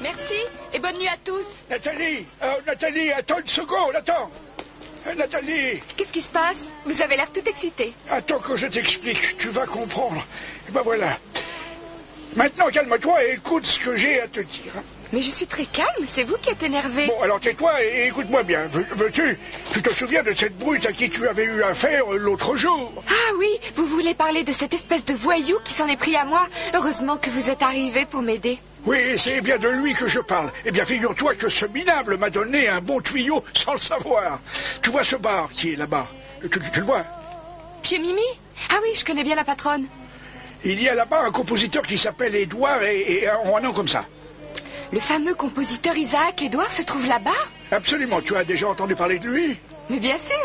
Merci et bonne nuit à tous. Nathalie, attends une seconde, attends. Nathalie. Qu'est-ce qui se passe? Vous avez l'air tout excitée. Attends que je t'explique, tu vas comprendre. Et ben voilà. Maintenant, calme-toi et écoute ce que j'ai à te dire. Mais je suis très calme, c'est vous qui êtes énervé. Bon, alors tais-toi et écoute-moi bien. Tu te souviens de cette brute à qui tu avais eu affaire l'autre jour? Ah oui, vous voulez parler de cette espèce de voyou qui s'en est pris à moi? Heureusement que vous êtes arrivé pour m'aider. Oui, c'est bien de lui que je parle. Eh bien, figure-toi que ce minable m'a donné un bon tuyau sans le savoir. Tu vois ce bar qui est là-bas? Tu le vois? Chez Mimi? Ah oui, je connais bien la patronne. Il y a là-bas un compositeur qui s'appelle Édouard et un nom comme ça. Le fameux compositeur Isaac Édouard se trouve là-bas? Absolument, tu as déjà entendu parler de lui? Mais bien sûr.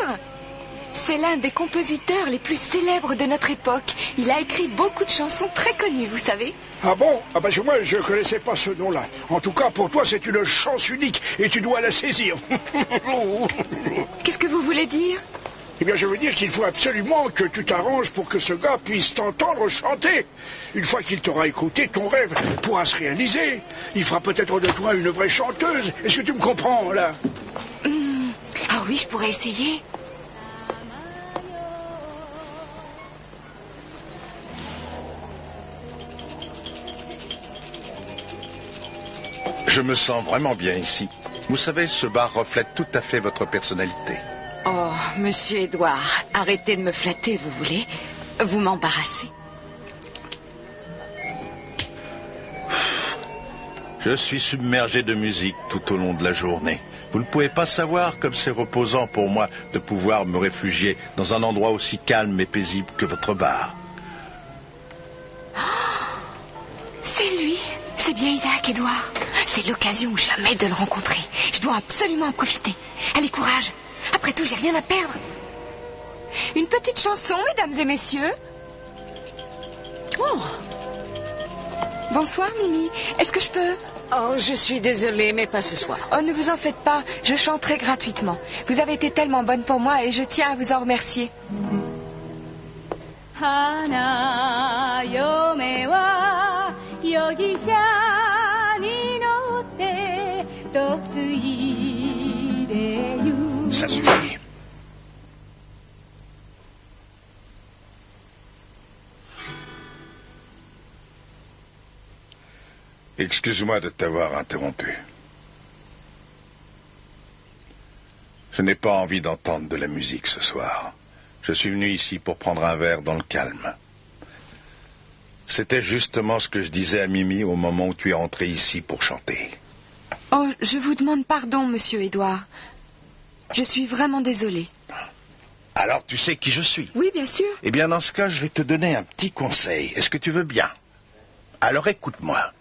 C'est l'un des compositeurs les plus célèbres de notre époque. Il a écrit beaucoup de chansons très connues, vous savez. Ah bon? Ah ben moi, je ne connaissais pas ce nom-là. En tout cas, pour toi, c'est une chance unique et tu dois la saisir. Qu'est-ce que vous voulez dire? Eh bien, je veux dire qu'il faut absolument que tu t'arranges pour que ce gars puisse t'entendre chanter. Une fois qu'il t'aura écouté, ton rêve pourra se réaliser. Il fera peut-être de toi une vraie chanteuse. Est-ce que tu me comprends, là? Ah oui, je pourrais essayer. Je me sens vraiment bien ici. Vous savez, ce bar reflète tout à fait votre personnalité. Oh, monsieur Édouard, arrêtez de me flatter, vous voulez? Vous m'embarrassez. Je suis submergé de musique tout au long de la journée. Vous ne pouvez pas savoir comme c'est reposant pour moi de pouvoir me réfugier dans un endroit aussi calme et paisible que votre bar. C'est lui. C'est bien Isaac Édouard. C'est l'occasion ou jamais de le rencontrer. Je dois absolument en profiter. Allez, courage. Après tout, j'ai rien à perdre. Une petite chanson, mesdames et messieurs. Oh. Bonsoir, Mimi. Est-ce que je peux... Oh, je suis désolée, mais pas ce soir. Oh, ne vous en faites pas. Je chanterai gratuitement. Vous avez été tellement bonne pour moi et je tiens à vous en remercier. Hana yome wa yogisha ni notte totsuireyu. Ça suffit. Excuse-moi de t'avoir interrompu. Je n'ai pas envie d'entendre de la musique ce soir. Je suis venu ici pour prendre un verre dans le calme. C'était justement ce que je disais à Mimi au moment où tu es entré ici pour chanter. Oh, je vous demande pardon, monsieur Édouard. Je suis vraiment désolée. Alors tu sais qui je suis? Oui, bien sûr. Eh bien, dans ce cas, je vais te donner un petit conseil. Est-ce que tu veux bien? Alors écoute-moi.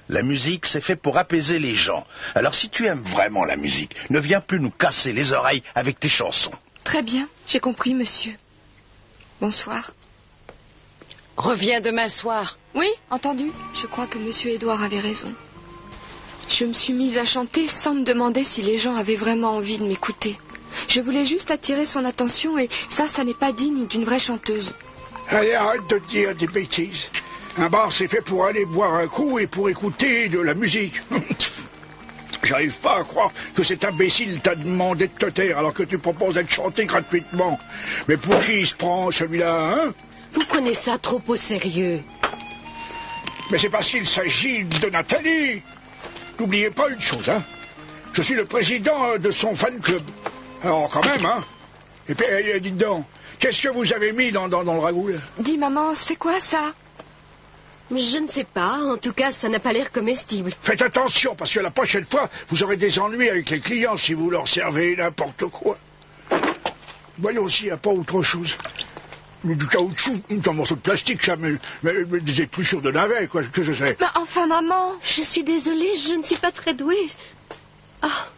La musique, c'est fait pour apaiser les gens. Alors si tu aimes vraiment la musique, ne viens plus nous casser les oreilles avec tes chansons. Très bien, j'ai compris, monsieur. Bonsoir. Reviens demain soir. Oui, entendu. Je crois que monsieur Édouard avait raison. Je me suis mise à chanter sans me demander si les gens avaient vraiment envie de m'écouter. Je voulais juste attirer son attention et ça n'est pas digne d'une vraie chanteuse. Allez, arrête de dire des bêtises. Un bar, c'est fait pour aller boire un coup et pour écouter de la musique. J'arrive pas à croire que cet imbécile t'a demandé de te taire alors que tu proposes d'être chanté gratuitement. Mais pour qui il se prend, celui-là, hein? Vous prenez ça trop au sérieux. Mais c'est parce qu'il s'agit de Nathalie. N'oubliez pas une chose, hein. Je suis le président de son fan club. Alors, quand même, hein. Et puis, dites donc, qu'est-ce que vous avez mis dans le ragoût, là? Dis, maman, c'est quoi ça? Je ne sais pas. En tout cas, ça n'a pas l'air comestible. Faites attention, parce que la prochaine fois, vous aurez des ennuis avec les clients si vous leur servez n'importe quoi. Voyons s'il n'y a pas autre chose. Du caoutchouc, un morceau de plastique, ça, mais des épluchures de navet, quoi, que je sais. Mais enfin, maman. Je suis désolée, je ne suis pas très douée. Ah.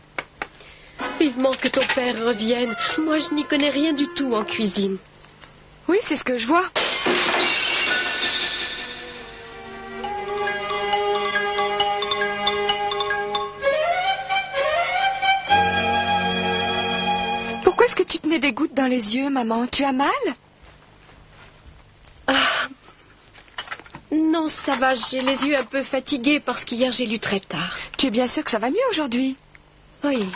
Vivement que ton père revienne. Moi, je n'y connais rien du tout en cuisine. Oui, c'est ce que je vois. Pourquoi est-ce que tu te mets des gouttes dans les yeux, maman? Tu as mal? Ah. Non, Non, ça va, j'ai les yeux un peu fatigués parce qu'hier j'ai lu très tard. Tu es bien sûr que ça va mieux aujourd'hui? Oui.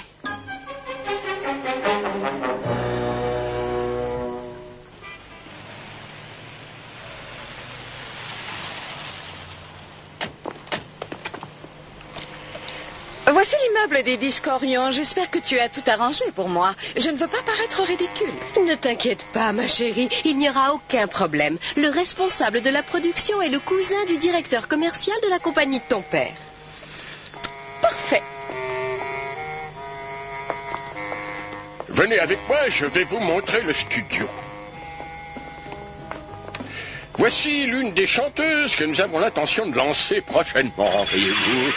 Voici l'immeuble des Disques Orion. J'espère que tu as tout arrangé pour moi. Je ne veux pas paraître ridicule. Ne t'inquiète pas, ma chérie, il n'y aura aucun problème. Le responsable de la production est le cousin du directeur commercial de la compagnie de ton père. Parfait. Venez avec moi, je vais vous montrer le studio. Voici l'une des chanteuses que nous avons l'intention de lancer prochainement, voyez-vous.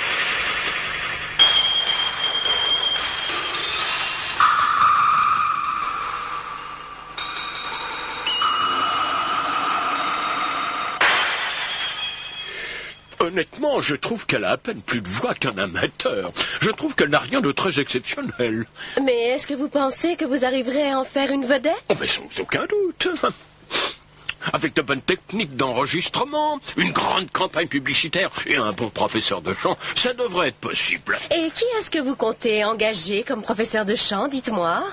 Honnêtement, je trouve qu'elle a à peine plus de voix qu'un amateur. Je trouve qu'elle n'a rien de très exceptionnel. Mais est-ce que vous pensez que vous arriverez à en faire une vedette? Oh, mais sans aucun doute. Avec de bonnes techniques d'enregistrement, une grande campagne publicitaire et un bon professeur de chant, ça devrait être possible. Et qui est-ce que vous comptez engager comme professeur de chant, dites-moi?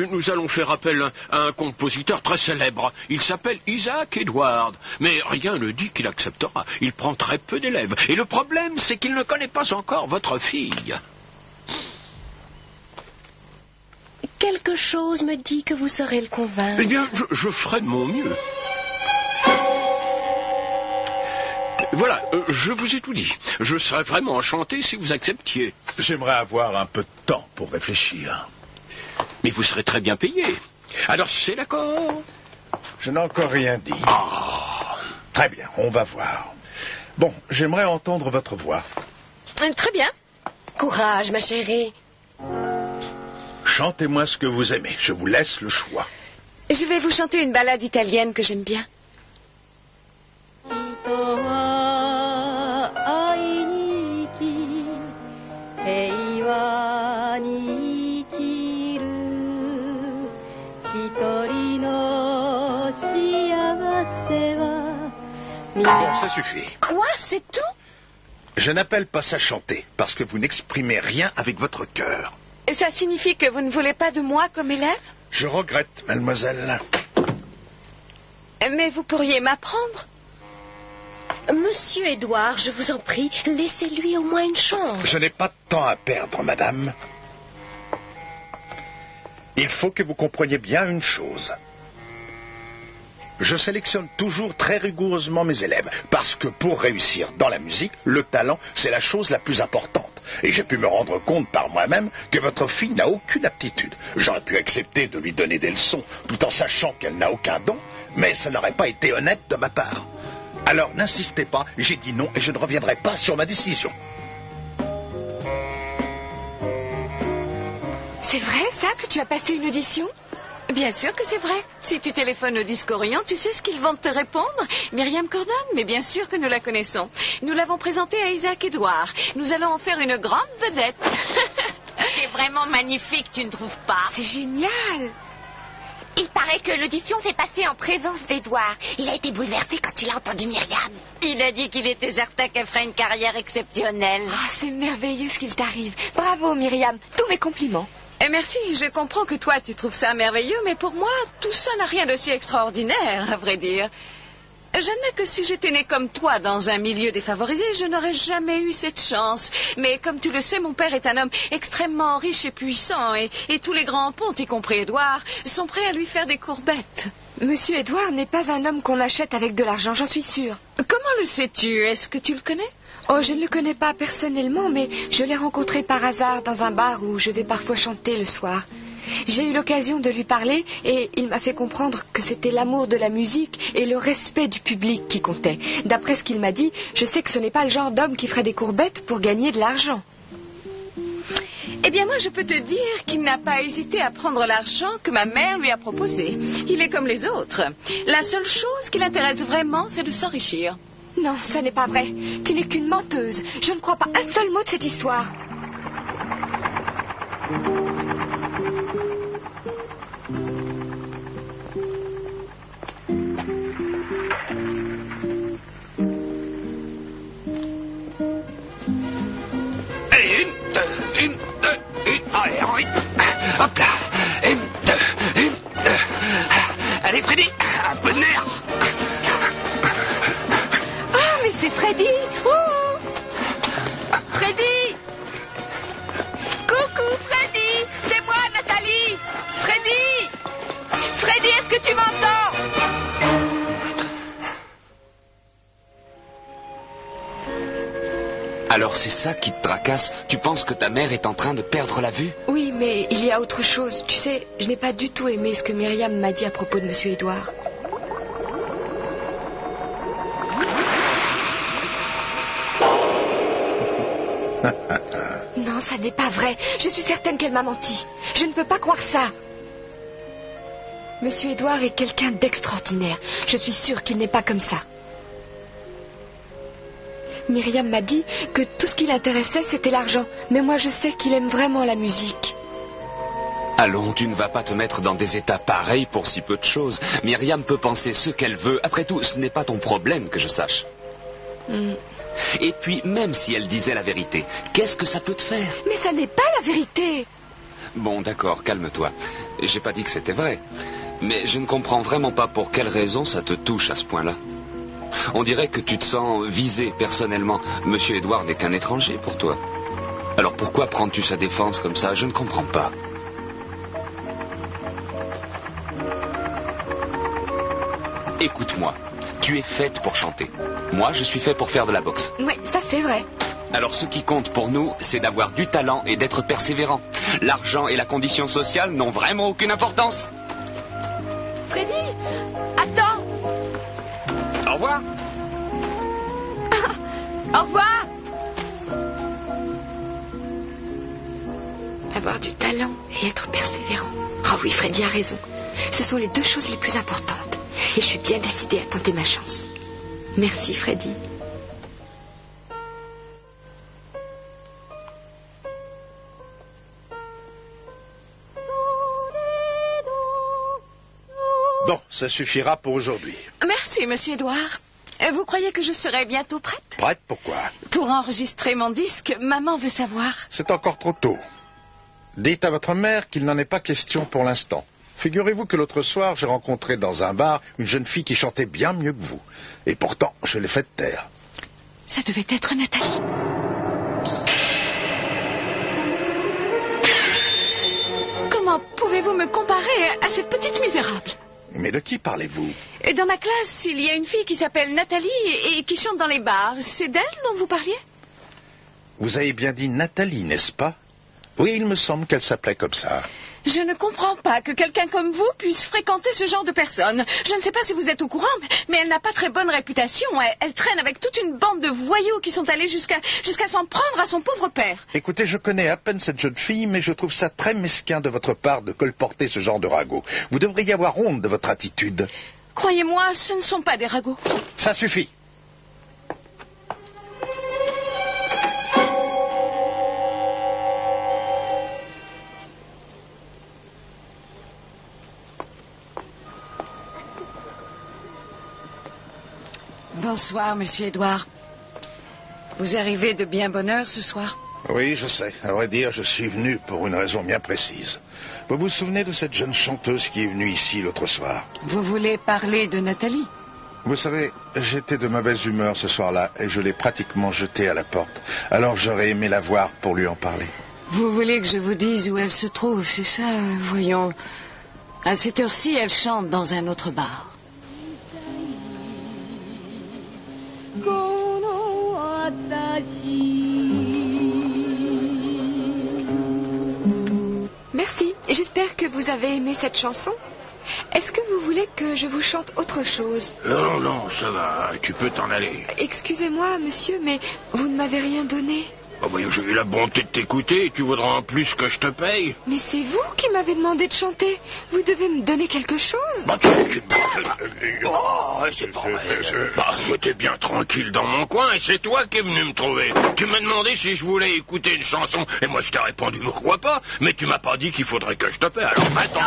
Nous allons faire appel à un compositeur très célèbre. Il s'appelle Isaac Edward. Mais rien ne dit qu'il acceptera. Il prend très peu d'élèves. Et le problème, c'est qu'il ne connaît pas encore votre fille. Quelque chose me dit que vous saurez le convaincre. Eh bien, je ferai de mon mieux. Voilà, je vous ai tout dit. Je serais vraiment enchanté si vous acceptiez. J'aimerais avoir un peu de temps pour réfléchir. Mais vous serez très bien payé. Alors c'est d'accord? Je n'ai encore rien dit. Ah. Très bien, on va voir. Bon, j'aimerais entendre votre voix. Très bien. Courage, ma chérie. Chantez-moi ce que vous aimez. Je vous laisse le choix. Je vais vous chanter une ballade italienne que j'aime bien. Bon, ça suffit. Quoi? C'est tout? Je n'appelle pas ça chanter, parce que vous n'exprimez rien avec votre cœur. Ça signifie que vous ne voulez pas de moi comme élève? Je regrette, mademoiselle. Mais vous pourriez m'apprendre? Monsieur Édouard, je vous en prie, laissez-lui au moins une chance. Je n'ai pas de temps à perdre, madame. Il faut que vous compreniez bien une chose. Je sélectionne toujours très rigoureusement mes élèves, parce que pour réussir dans la musique, le talent, c'est la chose la plus importante. Et j'ai pu me rendre compte par moi-même que votre fille n'a aucune aptitude. J'aurais pu accepter de lui donner des leçons, tout en sachant qu'elle n'a aucun don, mais ça n'aurait pas été honnête de ma part. Alors n'insistez pas, j'ai dit non et je ne reviendrai pas sur ma décision. C'est vrai, ça, que tu as passé une audition? Bien sûr que c'est vrai. Si tu téléphones au Disque Orient, tu sais ce qu'ils vont te répondre? Myriam Cordon, mais bien sûr que nous la connaissons. Nous l'avons présentée à Isaac Edouard. Nous allons en faire une grande vedette. C'est vraiment magnifique, tu ne trouves pas? C'est génial! Il paraît que l'audition s'est passée en présence d'Edouard. Il a été bouleversé quand il a entendu Myriam. Il a dit qu'il était certain qu'elle ferait une carrière exceptionnelle. Oh, c'est merveilleux ce qu'il t'arrive. Bravo, Myriam. Tous mes compliments. Merci, je comprends que toi tu trouves ça merveilleux, mais pour moi, tout ça n'a rien de si extraordinaire, à vrai dire. J'admets que si j'étais née comme toi dans un milieu défavorisé, je n'aurais jamais eu cette chance. Mais comme tu le sais, mon père est un homme extrêmement riche et puissant, et tous les grands pontes, y compris Édouard, sont prêts à lui faire des courbettes. Monsieur Édouard n'est pas un homme qu'on achète avec de l'argent, j'en suis sûre. Comment le sais-tu? Est-ce que tu le connais? Oh, je ne le connais pas personnellement, mais je l'ai rencontré par hasard dans un bar où je vais parfois chanter le soir. J'ai eu l'occasion de lui parler et il m'a fait comprendre que c'était l'amour de la musique et le respect du public qui comptait. D'après ce qu'il m'a dit, je sais que ce n'est pas le genre d'homme qui ferait des courbettes pour gagner de l'argent. Eh bien, moi, je peux te dire qu'il n'a pas hésité à prendre l'argent que ma mère lui a proposé. Il est comme les autres. La seule chose qui l'intéresse vraiment, c'est de s'enrichir. Non, ça n'est pas vrai. Tu n'es qu'une menteuse. Je ne crois pas un seul mot de cette histoire. c'est Freddy. Oh, Freddy! Coucou, Freddy! C'est moi, Nathalie! Freddy! Freddy, est-ce que tu m'entends? Alors c'est ça qui te tracasse? Tu penses que ta mère est en train de perdre la vue? Oui, mais il y a autre chose. Tu sais, je n'ai pas du tout aimé ce que Myriam m'a dit à propos de Monsieur Édouard. Non, ça n'est pas vrai. Je suis certaine qu'elle m'a menti. Je ne peux pas croire ça. Monsieur Édouard est quelqu'un d'extraordinaire. Je suis sûre qu'il n'est pas comme ça. Myriam m'a dit que tout ce qui l'intéressait, c'était l'argent. Mais moi, je sais qu'il aime vraiment la musique. Allons, tu ne vas pas te mettre dans des états pareils pour si peu de choses. Myriam peut penser ce qu'elle veut. Après tout, ce n'est pas ton problème que je sache. Et puis, même si elle disait la vérité, qu'est-ce que ça peut te faire? Mais ça n'est pas la vérité. Bon, d'accord, calme-toi. J'ai pas dit que c'était vrai. Mais je ne comprends vraiment pas pour quelle raison ça te touche à ce point-là. On dirait que tu te sens visé personnellement. Monsieur Édouard n'est qu'un étranger pour toi. Alors pourquoi prends-tu sa défense comme ça? Je ne comprends pas. Écoute-moi, tu es faite pour chanter. Moi, je suis fait pour faire de la boxe. Oui, ça c'est vrai. Alors ce qui compte pour nous, c'est d'avoir du talent et d'être persévérant. L'argent et la condition sociale n'ont vraiment aucune importance. Freddy, attends. Au revoir. Au revoir. Avoir du talent et être persévérant. Oh oui, Freddy a raison. Ce sont les deux choses les plus importantes. Et je suis bien décidée à tenter ma chance. Merci, Freddy. Bon, ça suffira pour aujourd'hui. Merci, Monsieur Édouard. Vous croyez que je serai bientôt prête? Prête, pourquoi? Pour enregistrer mon disque, maman veut savoir. C'est encore trop tôt. Dites à votre mère qu'il n'en est pas question pour l'instant. Figurez-vous que l'autre soir, j'ai rencontré dans un bar une jeune fille qui chantait bien mieux que vous. Et pourtant, je l'ai fait taire. Ça devait être Nathalie. Comment pouvez-vous me comparer à cette petite misérable? Mais de qui parlez-vous? Dans ma classe, il y a une fille qui s'appelle Nathalie et qui chante dans les bars. C'est d'elle dont vous parliez? Vous avez bien dit Nathalie, n'est-ce pas? Oui, il me semble qu'elle s'appelait comme ça. Je ne comprends pas que quelqu'un comme vous puisse fréquenter ce genre de personne. Je ne sais pas si vous êtes au courant, mais elle n'a pas très bonne réputation. Elle traîne avec toute une bande de voyous qui sont allés jusqu'à s'en prendre à son pauvre père. Écoutez, je connais à peine cette jeune fille, mais je trouve ça très mesquin de votre part de colporter ce genre de ragots. Vous devriez avoir honte de votre attitude. Croyez-moi, ce ne sont pas des ragots. Ça suffit. Bonsoir, Monsieur Édouard. Vous arrivez de bien bonne heure ce soir? Oui, je sais. À vrai dire, je suis venu pour une raison bien précise. Vous vous souvenez de cette jeune chanteuse qui est venue ici l'autre soir? Vous voulez parler de Nathalie? Vous savez, j'étais de mauvaise humeur ce soir-là et je l'ai pratiquement jetée à la porte. Alors j'aurais aimé la voir pour lui en parler. Vous voulez que je vous dise où elle se trouve, c'est ça? Voyons. À cette heure-ci, elle chante dans un autre bar. Merci. J'espère que vous avez aimé cette chanson. Est-ce que vous voulez que je vous chante autre chose? Non, non, ça va, tu peux t'en aller. Excusez-moi, monsieur, mais vous ne m'avez rien donné. Oh, voyons, j'ai eu la bonté de t'écouter, tu voudras en plus que je te paye? Mais c'est vous qui m'avez demandé de chanter. Vous devez me donner quelque chose. Bah, tu n'es qu'une... Oh, c'est pas vrai. Bah, j'étais bien tranquille dans mon coin et c'est toi qui es venu me trouver. Tu m'as demandé si je voulais écouter une chanson et moi je t'ai répondu pourquoi pas, mais tu m'as pas dit qu'il faudrait que je te paie, alors va-t'en.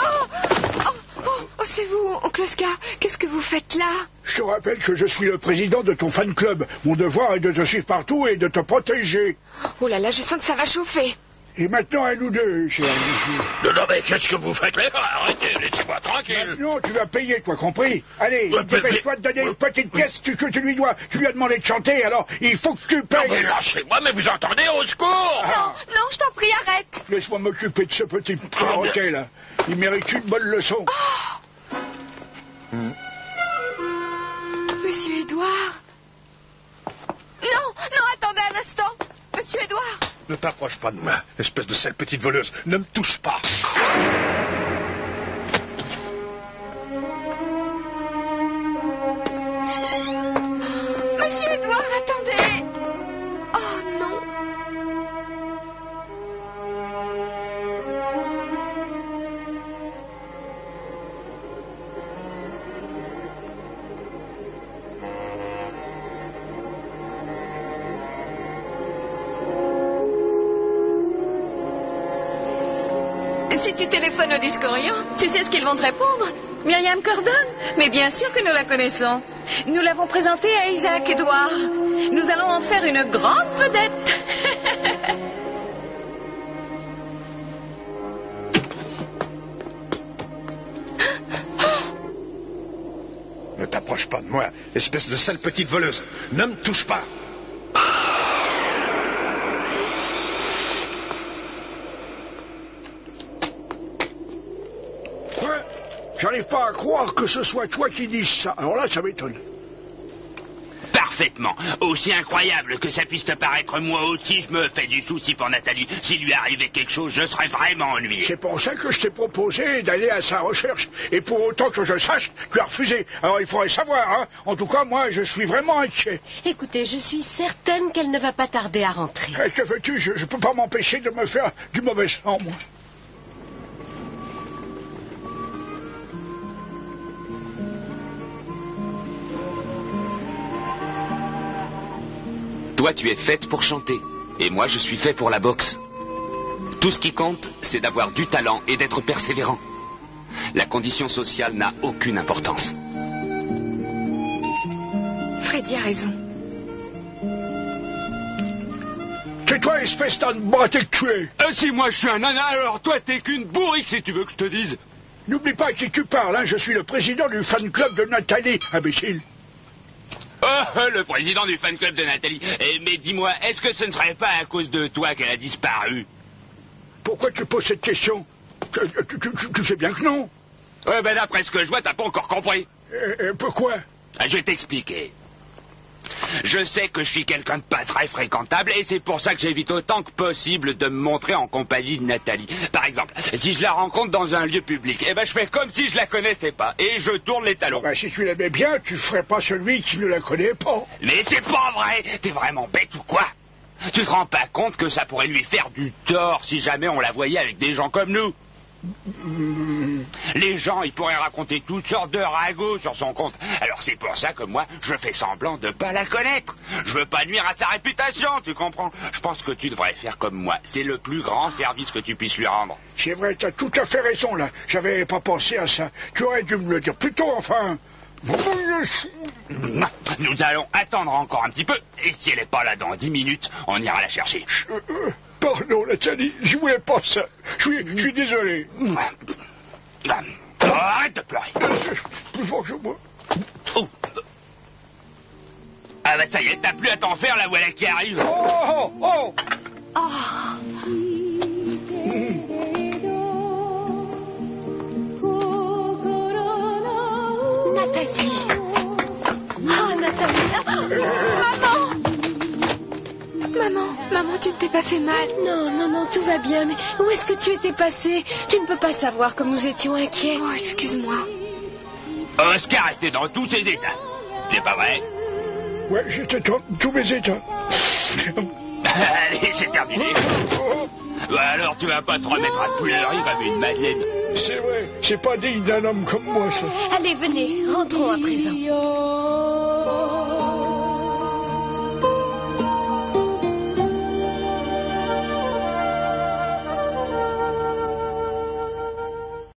Oh, c'est vous, oncle Oscar. Qu'est-ce que vous faites là? Je te rappelle que je suis le président de ton fan club. Mon devoir est de te suivre partout et de te protéger. Oh là là, je sens que ça va chauffer. Et maintenant, à nous deux, cher monsieur. Non, mais qu'est-ce que vous faites là? Arrêtez, laissez-moi tranquille. Maintenant, tu vas payer, toi, compris? Allez, dépêche-toi de donner une petite pièce que tu lui dois. Tu lui as demandé de chanter, alors il faut que tu payes. Non, mais lâchez-moi, mais vous entendez, au secours! Non, je t'en prie, arrête. Laisse-moi m'occuper de ce petit perroquet, là. Il mérite une bonne leçon. Monsieur Édouard. Non, attendez un instant. Monsieur Édouard. Ne t'approche pas de moi, espèce de sale petite voleuse. Ne me touche pas. Monsieur Édouard, attendez. Oh non. Si tu téléphones au Discorian, tu sais ce qu'ils vont te répondre? Myriam Cordon? Mais bien sûr que nous la connaissons. Nous l'avons présentée à Isaac Edouard. Nous allons en faire une grande vedette. Ne t'approche pas de moi, espèce de sale petite voleuse. Ne me touche pas. Quoi? J'arrive pas à croire que ce soit toi qui dises ça. Alors là, ça m'étonne. Parfaitement. Aussi incroyable que ça puisse te paraître, moi aussi je me fais du souci pour Nathalie. S'il lui arrivait quelque chose, je serais vraiment ennuyé. C'est pour ça que je t'ai proposé d'aller à sa recherche. Et pour autant que je sache, tu as refusé. Alors il faudrait savoir, hein. En tout cas, moi, je suis vraiment inquiet. Écoutez, je suis certaine qu'elle ne va pas tarder à rentrer. Que veux-tu? Je peux pas m'empêcher de me faire du mauvais sang, moi. Toi, tu es faite pour chanter. Et moi, je suis fait pour la boxe. Tout ce qui compte, c'est d'avoir du talent et d'être persévérant. La condition sociale n'a aucune importance. Freddy a raison. Tais-toi, espèce d'âne bâté que tu es. Si moi je suis un nana, alors toi t'es qu'une bourrique, si tu veux que je te dise. N'oublie pas à qui tu parles, hein. Je suis le président du fan club de Nathalie, imbécile. Oh, le président du fan club de Nathalie. Mais dis-moi, est-ce que ce ne serait pas à cause de toi qu'elle a disparu? Pourquoi tu poses cette question? Tu sais bien que non. Ouais, ben d'après ce que je vois, t'as pas encore compris. Pourquoi? Je vais t'expliquer. Je sais que je suis quelqu'un de pas très fréquentable et c'est pour ça que j'évite autant que possible de me montrer en compagnie de Nathalie. Par exemple, si je la rencontre dans un lieu public, eh ben je fais comme si je la connaissais pas et je tourne les talons. Ben, si tu l'aimais bien, tu ferais pas celui qui ne la connaît pas. Mais c'est pas vrai. T'es vraiment bête ou quoi? Tu te rends pas compte que ça pourrait lui faire du tort si jamais on la voyait avec des gens comme nous? Les gens, ils pourraient raconter toutes sortes de ragots sur son compte. Alors c'est pour ça que moi, je fais semblant de pas la connaître. Je veux pas nuire à sa réputation, tu comprends? Je pense que tu devrais faire comme moi. C'est le plus grand service que tu puisses lui rendre. C'est vrai, t'as tout à fait raison, là. J'avais pas pensé à ça. Tu aurais dû me le dire plus tôt, enfin. Nous allons attendre encore un petit peu. Et si elle est pas là dans 10 minutes, on ira la chercher. Pardon, Nathalie, je voulais pas ça. Je suis désolé. Arrête de pleurer. Plus fort que moi. Oh. Ah bah ça y est, t'as plus à t'en faire, la voilà qui arrive. Oh, oh, oh. Nathalie. Ah, Nathalie. Maman, tu ne t'es pas fait mal? Non, tout va bien, mais où est-ce que tu étais passée? Tu ne peux pas savoir comme nous étions inquiets. Oh, excuse-moi. Oscar était dans tous ses états. C'est pas vrai? Ouais, j'étais dans tous mes états. Allez, c'est terminé. Bah alors tu vas pas te remettre à pleurer comme une madeleine. C'est vrai, c'est pas digne d'un homme comme moi, ça. Allez, venez, rentrons à présent.